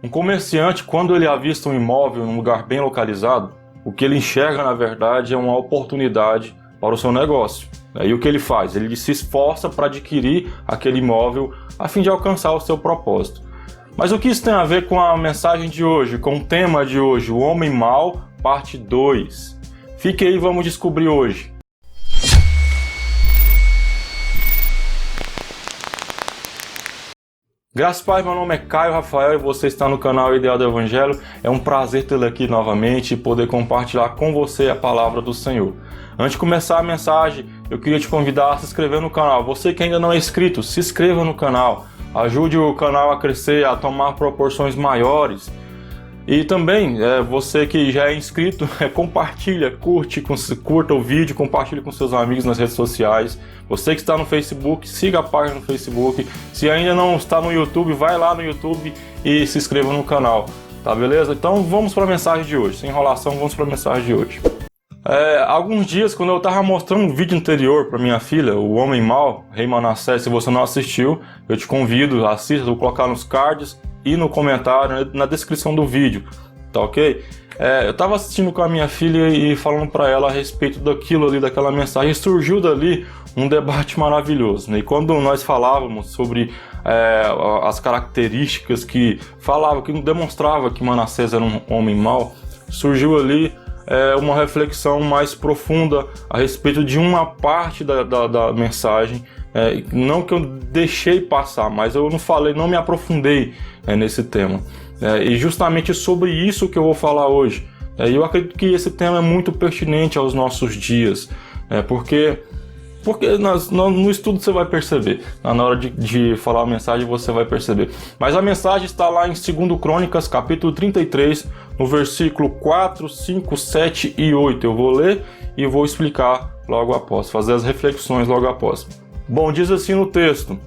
Um comerciante, quando ele avista um imóvel em um lugar bem localizado, o que ele enxerga, na verdade, é uma oportunidade para o seu negócio. E o que ele faz? Ele se esforça para adquirir aquele imóvel a fim de alcançar o seu propósito. Mas o que isso tem a ver com a mensagem de hoje, com o tema de hoje, o Homem Mau, parte 2? Fique aí, vamos descobrir hoje. Graças a Deus, meu nome é Caio Rafael e você está no canal Ideal do Evangelho. É um prazer tê-lo aqui novamente e poder compartilhar com você a palavra do Senhor. Antes de começar a mensagem, eu queria te convidar a se inscrever no canal. Você que ainda não é inscrito, se inscreva no canal. Ajude o canal a crescer, a tomar proporções maiores. E também, você que já é inscrito, compartilha, curta o vídeo, compartilhe com seus amigos nas redes sociais. Você que está no Facebook, siga a página no Facebook. Se ainda não está no YouTube, vai lá no YouTube e se inscreva no canal, tá beleza? Então vamos para a mensagem de hoje, sem enrolação, vamos para a mensagem de hoje. Alguns dias, quando eu estava mostrando um vídeo anterior para minha filha, o Homem Mau, Rei Manassés, se você não assistiu, eu te convido, assista, vou colocar nos cards e no comentário, na descrição do vídeo, tá ok? Eu estava assistindo com a minha filha e falando para ela a respeito daquilo ali, daquela mensagem, e surgiu dali um debate maravilhoso, né? E quando nós falávamos sobre as características que demonstrava que Manassés era um homem mau, surgiu ali uma reflexão mais profunda a respeito de uma parte da mensagem, não que eu deixei passar, mas eu não me aprofundei nesse tema. E justamente sobre isso que eu vou falar hoje. E eu acredito que esse tema é muito pertinente aos nossos dias, porque no estudo você vai perceber, na hora de falar a mensagem você vai perceber. Mas a mensagem está lá em 2 Crônicas, capítulo 33, no versículo 4, 5, 7 e 8. Eu vou ler e vou explicar logo após, fazer as reflexões logo após. Bom, diz assim no texto: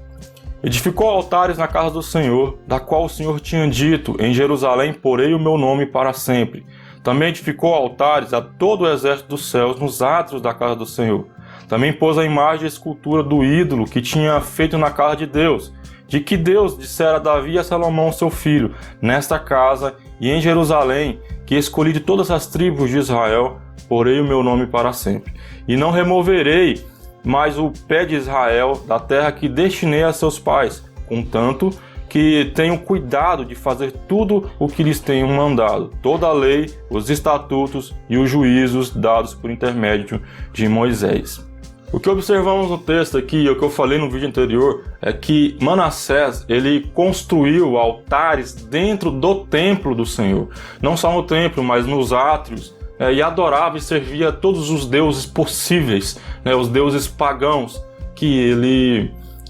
edificou altares na casa do Senhor, da qual o Senhor tinha dito, em Jerusalém porei o meu nome para sempre. Também edificou altares a todo o exército dos céus nos átrios da casa do Senhor. Também pôs a imagem e a escultura do ídolo que tinha feito na casa de Deus, de que Deus dissera a Davi e a Salomão seu filho, nesta casa e em Jerusalém, que escolhi de todas as tribos de Israel, porei o meu nome para sempre. E não removerei mais o pé de Israel da terra que destinei a seus pais, contanto que tenham cuidado de fazer tudo o que lhes tenho mandado, toda a lei, os estatutos e os juízos dados por intermédio de Moisés. O que observamos no texto aqui, o que eu falei no vídeo anterior, é que Manassés, ele construiu altares dentro do templo do Senhor. Não só no templo, mas nos átrios, e adorava e servia a todos os deuses possíveis, os deuses pagãos que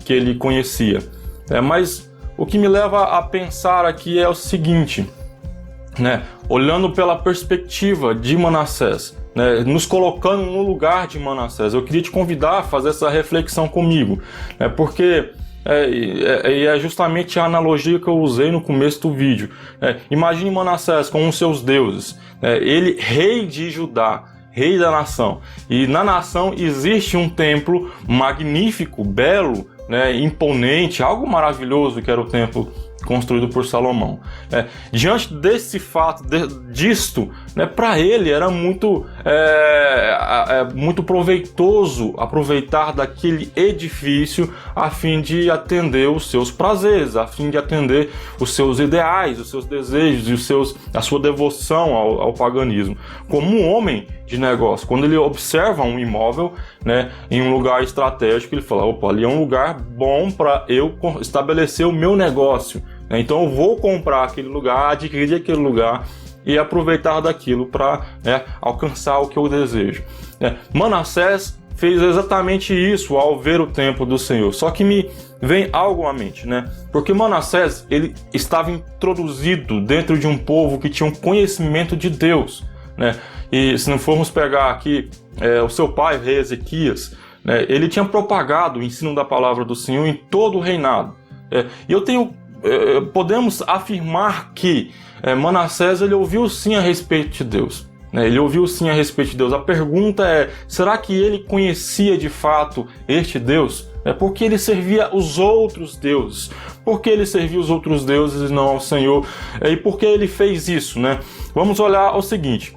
ele conhecia. Mas o que me leva a pensar aqui é o seguinte, olhando pela perspectiva de Manassés, nos colocando no lugar de Manassés, eu queria te convidar a fazer essa reflexão comigo, porque é justamente a analogia que eu usei no começo do vídeo. Imagine Manassés com os seus deuses, ele rei de Judá, rei da nação, e na nação existe um templo magnífico, belo, imponente, algo maravilhoso que era o templo construído por Salomão. Diante desse fato, disto, para ele era muito proveitoso aproveitar daquele edifício a fim de atender os seus prazeres, a fim de atender os seus ideais, os seus desejos e a sua devoção ao paganismo. Como um homem de negócio, quando ele observa um imóvel, em um lugar estratégico, ele fala: opa, ali é um lugar bom para eu estabelecer o meu negócio. Então eu vou comprar aquele lugar, adquirir aquele lugar e aproveitar daquilo para alcançar o que eu desejo. Manassés fez exatamente isso ao ver o templo do Senhor. Só que me vem algo à mente, porque Manassés, ele estava introduzido dentro de um povo que tinha um conhecimento de Deus, E se não formos pegar aqui o seu pai, o rei Ezequias, ele tinha propagado o ensino da palavra do Senhor em todo o reinado. Podemos afirmar que Manassés, ele ouviu sim a respeito de Deus. Ele ouviu sim a respeito de Deus. A pergunta é, será que ele conhecia de fato este Deus? É porque ele servia os outros deuses. Por que ele servia os outros deuses e não ao Senhor? E por que ele fez isso, né? Vamos olhar o seguinte.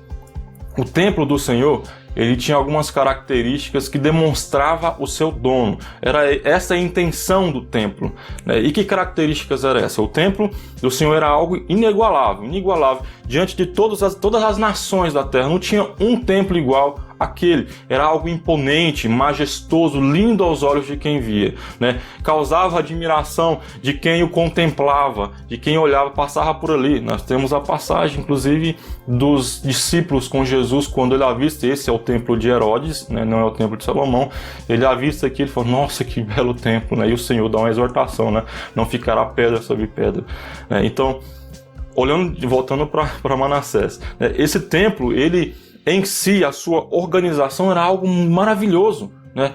O templo do Senhor, ele tinha algumas características que demonstrava o seu dono. Era essa a intenção do templo, né? E que características era essa? O templo do Senhor era algo inigualável, inigualável. Diante de todas as nações da terra, não tinha um templo igual àquele. Era algo imponente, majestoso, lindo aos olhos de quem via, né? Causava admiração de quem o contemplava, de quem olhava, passava por ali. Nós temos a passagem, inclusive, dos discípulos com Jesus, quando ele avista, esse é o templo de Herodes, né? Não é o templo de Salomão, ele avista aqui, ele fala, nossa, que belo templo, né? E o Senhor dá uma exortação, né? Não ficará pedra sobre pedra, né? Então, voltando para Manassés, né? Esse templo, ele em si, a sua organização era algo maravilhoso, né?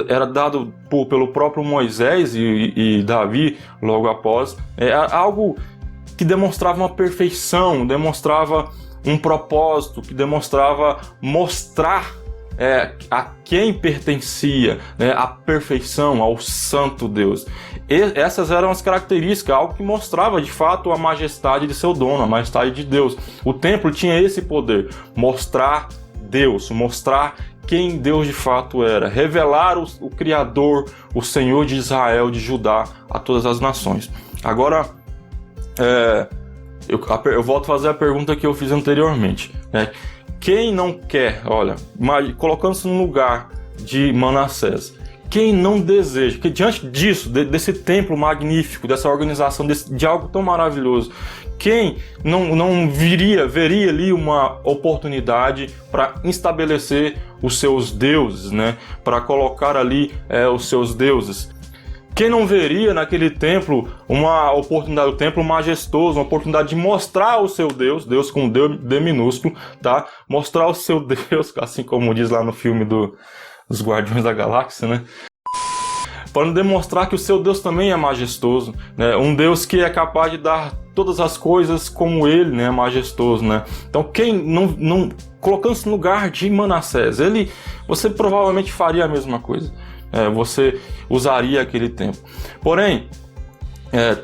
Era dado pelo próprio Moisés e Davi logo após, algo que demonstrava uma perfeição, demonstrava um propósito, que demonstrava mostrar a quem pertencia, né, a perfeição, ao santo Deus. Essas eram as características, algo que mostrava de fato a majestade de seu dono, a majestade de Deus. O templo tinha esse poder, mostrar Deus, mostrar quem Deus de fato era, revelar o Criador, o Senhor de Israel, de Judá, a todas as nações. Agora, eu volto a fazer a pergunta que eu fiz anteriormente, né? Quem não quer, olha, colocando-se no lugar de Manassés, quem não deseja, que diante disso, desse templo magnífico, dessa organização, de algo tão maravilhoso, quem não veria ali uma oportunidade para estabelecer os seus deuses, né? Para colocar ali os seus deuses? Quem não veria naquele templo uma oportunidade, o templo majestoso, uma oportunidade de mostrar o seu Deus, Deus com D minúsculo, tá? Mostrar o seu Deus, assim como diz lá no filme dos Guardiões da Galáxia, né? Para demonstrar que o seu Deus também é majestoso, né? Um Deus que é capaz de dar todas as coisas como ele, né? Majestoso, né? Então quem não colocando-se no lugar de Manassés, você provavelmente faria a mesma coisa. Você usaria aquele tempo. Porém,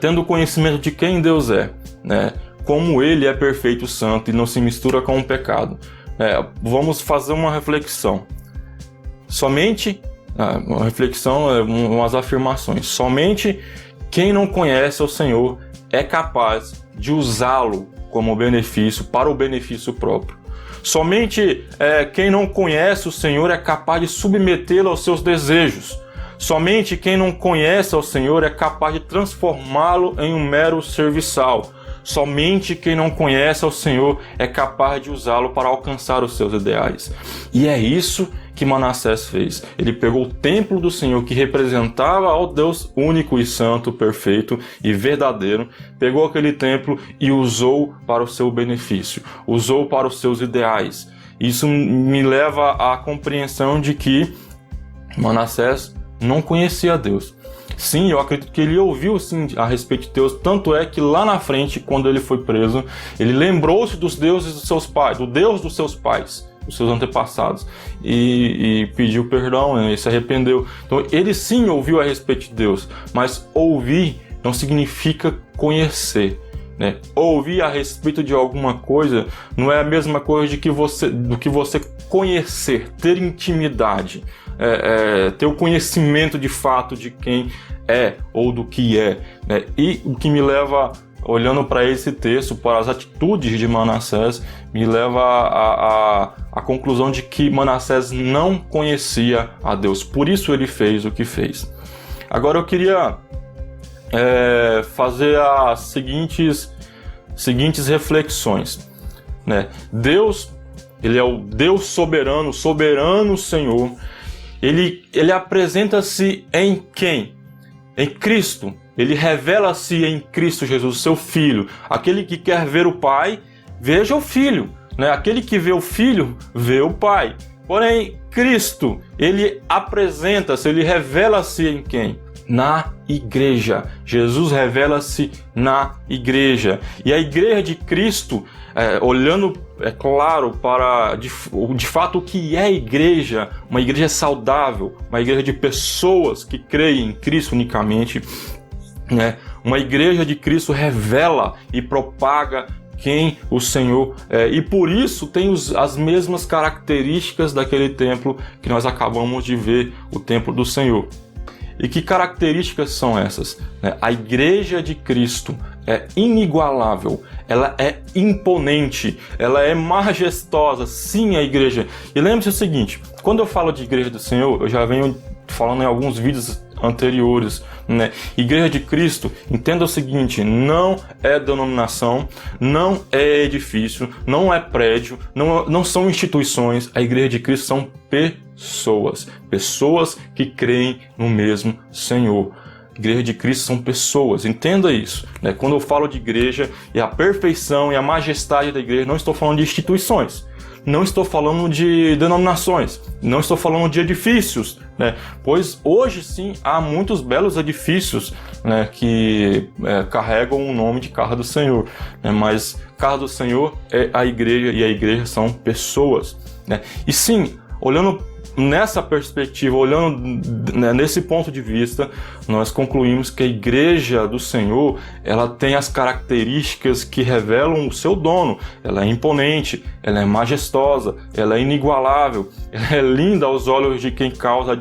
tendo conhecimento de quem Deus é, né, como Ele é perfeito, santo e não se mistura com o pecado, vamos fazer uma reflexão. Uma reflexão, umas afirmações. Somente quem não conhece o Senhor é capaz de usá-lo como benefício, para o benefício próprio. Somente quem não conhece o Senhor é capaz de submetê-lo aos seus desejos. Somente quem não conhece ao Senhor é capaz de transformá-lo em um mero serviçal. Somente quem não conhece ao Senhor é capaz de usá-lo para alcançar os seus ideais. E é isso que Manassés fez. Ele pegou o templo do Senhor, que representava ao Deus único e santo, perfeito e verdadeiro, pegou aquele templo e usou para o seu benefício, usou para os seus ideais. Isso me leva à compreensão de que Manassés não conhecia Deus. Sim, eu acredito que ele ouviu sim a respeito de Deus, tanto é que lá na frente, quando ele foi preso, ele lembrou-se dos deuses dos seus pais, do Deus dos seus pais, dos seus antepassados, e pediu perdão, né, e se arrependeu. Então ele sim ouviu a respeito de Deus, mas ouvir não significa conhecer, né? Ouvir a respeito de alguma coisa não é a mesma coisa do que você conhecer, ter intimidade, ter o conhecimento de fato de quem é ou do que é, né? E o que me leva, olhando para esse texto, para as atitudes de Manassés, me leva à conclusão de que Manassés não conhecia a Deus, por isso ele fez o que fez. Agora eu queria fazer as seguintes reflexões, né? Deus, ele é o Deus soberano, soberano Senhor. Ele apresenta-se em quem? Em Cristo. Ele revela-se em Cristo Jesus, seu Filho. Aquele que quer ver o Pai, veja o Filho, né? Aquele que vê o Filho, vê o Pai. Porém, Cristo, ele apresenta-se, ele revela-se em quem? na igreja. Jesus revela-se na igreja. E a igreja de Cristo, olhando, é claro, para de fato o que é a igreja, uma igreja saudável, uma igreja de pessoas que creem em Cristo unicamente, né? Uma igreja de Cristo revela e propaga quem o Senhor é, e por isso tem as mesmas características daquele templo que nós acabamos de ver, o templo do Senhor. E que características são essas? A igreja de Cristo é inigualável, ela é imponente, ela é majestosa, sim, a igreja. E lembre-se o seguinte, quando eu falo de igreja do Senhor, eu já venho falando em alguns vídeos anteriores, né? Igreja de Cristo, entenda o seguinte, não é denominação, não é edifício, não é prédio, não são instituições. A igreja de Cristo são pessoas que creem no mesmo Senhor. Igreja de Cristo são pessoas, entenda isso, né? Quando eu falo de igreja e a perfeição e a majestade da igreja, não estou falando de instituições, não estou falando de denominações, não estou falando de edifícios, né? Pois hoje sim há muitos belos edifícios, né, que carregam o nome de Casa do Senhor, né? Mas Casa do Senhor é a igreja e a igreja são pessoas, né? E sim, olhando nessa perspectiva, olhando, né, nesse ponto de vista, nós concluímos que a igreja do Senhor, ela tem as características que revelam o seu dono. Ela é imponente, ela é majestosa, ela é inigualável, ela é linda aos olhos de quem causa,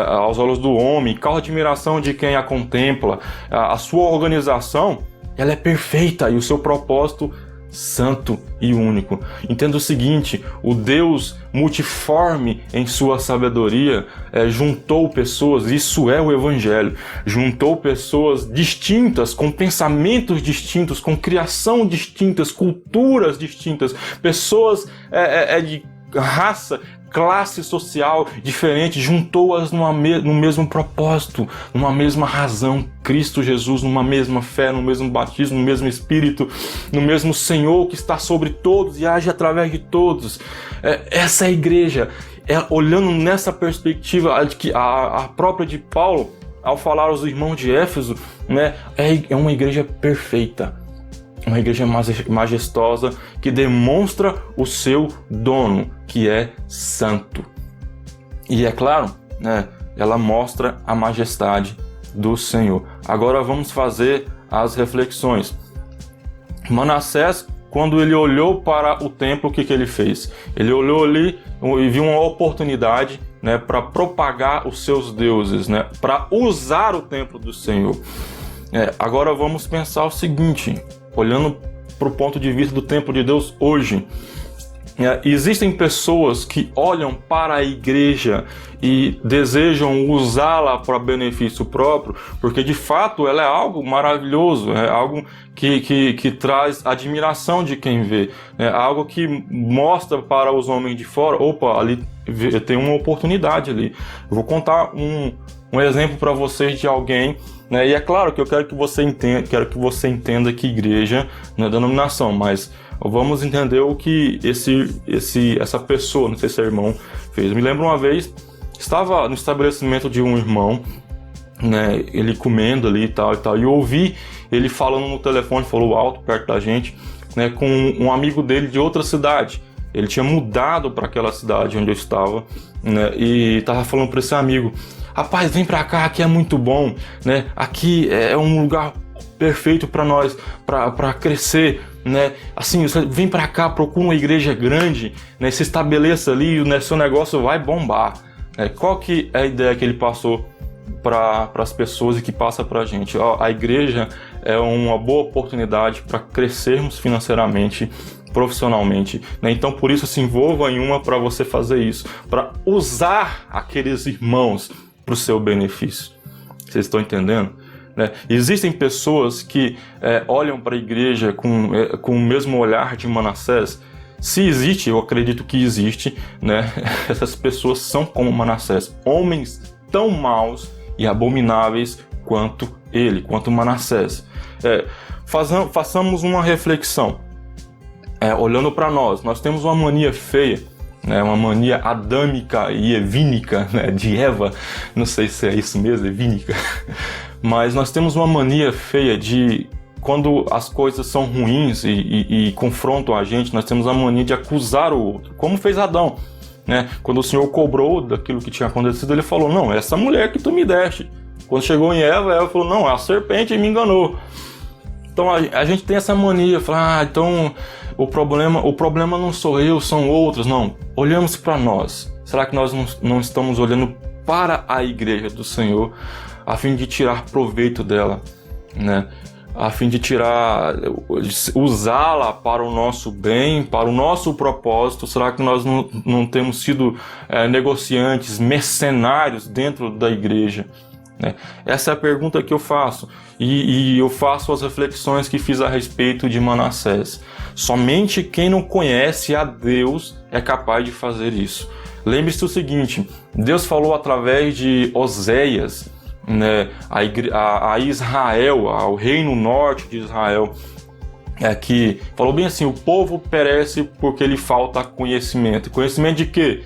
aos olhos do homem, causa admiração de quem a contempla. A sua organização, ela é perfeita e o seu propósito santo e único. Entenda o seguinte, o Deus multiforme em sua sabedoria juntou pessoas, isso é o Evangelho, juntou pessoas distintas, com pensamentos distintos, com criação distintas, culturas distintas, pessoas de raça, classe social diferente, juntou-as no mesmo propósito, numa mesma razão, Cristo Jesus, numa mesma fé, no mesmo batismo, no mesmo Espírito, no mesmo Senhor que está sobre todos e age através de todos. Essa é a igreja. Olhando nessa perspectiva a própria de Paulo, ao falar aos irmãos de Éfeso, né, é uma igreja perfeita. Uma igreja majestosa que demonstra o seu dono, que é santo. E é claro, né, ela mostra a majestade do Senhor. Agora vamos fazer as reflexões. Manassés, quando ele olhou para o templo, o que ele fez? Ele olhou ali e viu uma oportunidade, né, para propagar os seus deuses, né, para usar o templo do Senhor. Agora vamos pensar o seguinte, olhando para o ponto de vista do templo de Deus hoje. Existem pessoas que olham para a igreja e desejam usá-la para benefício próprio, porque de fato ela é algo maravilhoso, é algo que traz admiração de quem vê, é algo que mostra para os homens de fora, opa, ali tem uma oportunidade ali. Eu vou contar um exemplo para vocês de alguém, né? E é claro que eu quero que você entenda que igreja não é denominação, mas vamos entender o que essa pessoa, não sei se é irmão, fez. Eu me lembro uma vez, estava no estabelecimento de um irmão, né, ele comendo ali e tal, e eu ouvi ele falando no telefone, falou alto perto da gente, né, com um amigo dele de outra cidade. Ele tinha mudado para aquela cidade onde eu estava, né, e estava falando para esse amigo: rapaz, vem pra cá, aqui é muito bom, né? Aqui é um lugar perfeito para nós, para crescer, né? Assim, você vem pra cá, procura uma igreja grande, né? Se estabeleça ali, né? Seu negócio vai bombar. Qual que é a ideia que ele passou para as pessoas e que passa pra gente? A igreja é uma boa oportunidade para crescermos financeiramente, profissionalmente, né? Então por isso se envolva em uma para você fazer isso, para usar aqueles irmãos para o seu benefício. Vocês estão entendendo? Né? Existem pessoas que olham para a igreja com o mesmo olhar de Manassés. Se existe, eu acredito que existe, né? Essas pessoas são como Manassés, homens tão maus e abomináveis quanto Manassés. Façamos uma reflexão. Olhando para nós temos uma mania feia né? Uma mania adâmica e evínica, né? De Eva, não sei se é isso mesmo, evínica, mas nós temos uma mania feia de, quando as coisas são ruins e confrontam a gente, nós temos a mania de acusar o outro, como fez Adão, né? Quando o Senhor cobrou daquilo que tinha acontecido, ele falou, não, essa mulher que tu me deste. Quando chegou em Eva, Eva falou, não, a serpente me enganou. Então a gente tem essa mania, fala, então o problema não sou eu, são outros. Não, olhamos para nós. Será que nós não estamos olhando para a igreja do Senhor a fim de tirar proveito dela, né? A fim de usá-la para o nosso bem, para o nosso propósito? Será que nós não temos sido negociantes, mercenários dentro da igreja? Essa é a pergunta que eu faço, e eu faço as reflexões que fiz a respeito de Manassés. Somente quem não conhece a Deus é capaz de fazer isso. Lembre-se do seguinte, Deus falou através de Oséias, né, a Israel, ao reino norte de Israel, que falou bem assim, o povo perece porque lhe falta conhecimento. Conhecimento de quê?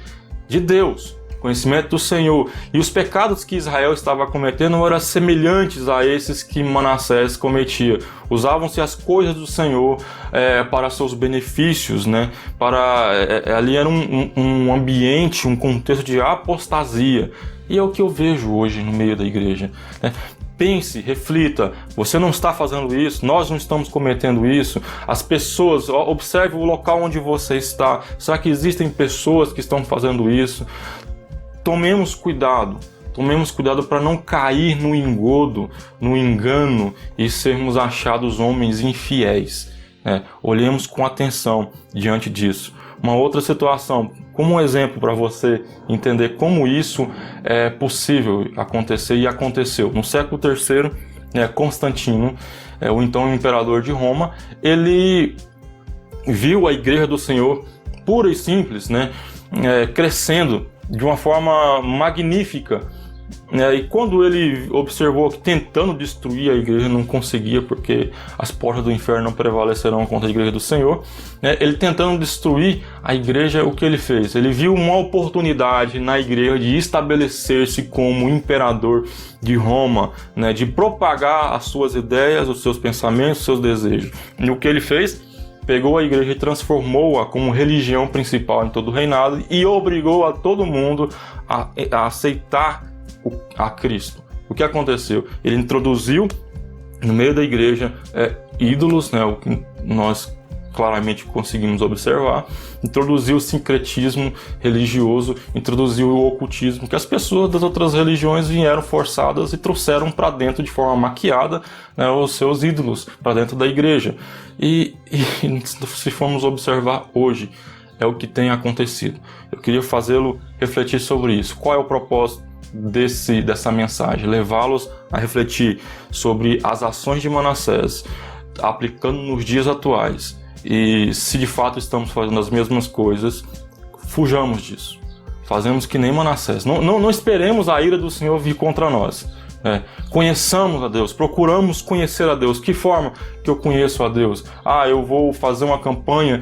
De Deus. Conhecimento do Senhor. E os pecados que Israel estava cometendo eram semelhantes a esses que Manassés cometia. Usavam-se as coisas do Senhor para seus benefícios, né? Ali era um ambiente, um contexto de apostasia. E é o que eu vejo hoje no meio da igreja, né? Pense, reflita, você não está fazendo isso, nós não estamos cometendo isso. As pessoas, observe o local onde você está. Será que existem pessoas que estão fazendo isso? Tomemos cuidado para não cair no engodo, no engano e sermos achados homens infiéis, né? Olhemos com atenção diante disso. Uma outra situação, como um exemplo para você entender como isso é possível acontecer e aconteceu. No século III, Constantino, o então imperador de Roma, ele viu a Igreja do Senhor pura e simples, né, crescendo de uma forma magnífica, e quando ele observou que tentando destruir a igreja não conseguia, porque as portas do inferno não prevalecerão contra a igreja do Senhor, ele tentando destruir a igreja, o que ele fez? Ele viu uma oportunidade na igreja de estabelecer-se como imperador de Roma, de propagar as suas ideias, os seus pensamentos, os seus desejos. E o que ele fez? Pegou a igreja e transformou-a como religião principal em todo o reinado e obrigou a todo mundo a aceitar a Cristo. O que aconteceu? Ele introduziu no meio da igreja ídolos, o que nós claramente conseguimos observar, introduziu o sincretismo religioso, introduziu o ocultismo, que as pessoas das outras religiões vieram forçadas e trouxeram para dentro de forma maquiada, os seus ídolos para dentro da igreja. E se formos observar hoje, é o que tem acontecido. Eu queria fazê-lo refletir sobre isso. Qual é o propósito dessa mensagem? Levá-los a refletir sobre as ações de Manassés, aplicando nos dias atuais. E se de fato estamos fazendo as mesmas coisas, fujamos disso. Fazemos que nem Manassés. Não esperemos a ira do Senhor vir contra nós. Conheçamos a Deus, procuramos conhecer a Deus. Que forma que eu conheço a Deus? Eu vou fazer uma campanha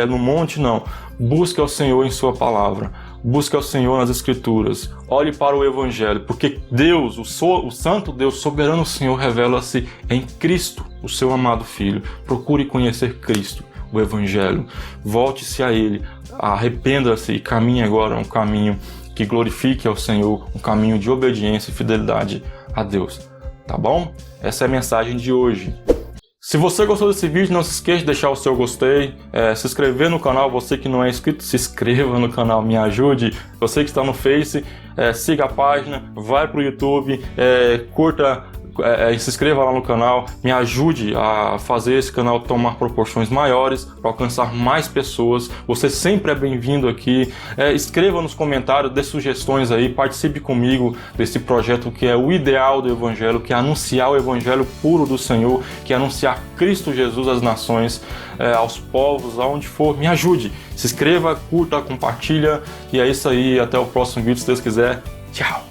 no monte? Não. Busque ao Senhor em sua palavra. Busque ao Senhor nas Escrituras. Olhe para o Evangelho, porque Deus, o Santo Deus, soberano Senhor, revela-se em Cristo, o seu amado Filho. Procure conhecer Cristo, o Evangelho. Volte-se a Ele, arrependa-se e caminhe agora um caminho que glorifique ao Senhor, um caminho de obediência e fidelidade a Deus. Tá bom? Essa é a mensagem de hoje. Se você gostou desse vídeo, não se esqueça de deixar o seu gostei, se inscrever no canal. Você que não é inscrito, se inscreva no canal, me ajude. Você que está no Face, siga a página, vai para o YouTube, curta e se inscreva lá no canal, me ajude a fazer esse canal tomar proporções maiores, para alcançar mais pessoas. Você sempre é bem-vindo aqui. Escreva nos comentários, dê sugestões aí, participe comigo desse projeto que é o ideal do Evangelho, que é anunciar o Evangelho puro do Senhor, que é anunciar Cristo Jesus às nações, aos povos, aonde for. Me ajude, se inscreva, curta, compartilha, e é isso aí, até o próximo vídeo, se Deus quiser. Tchau!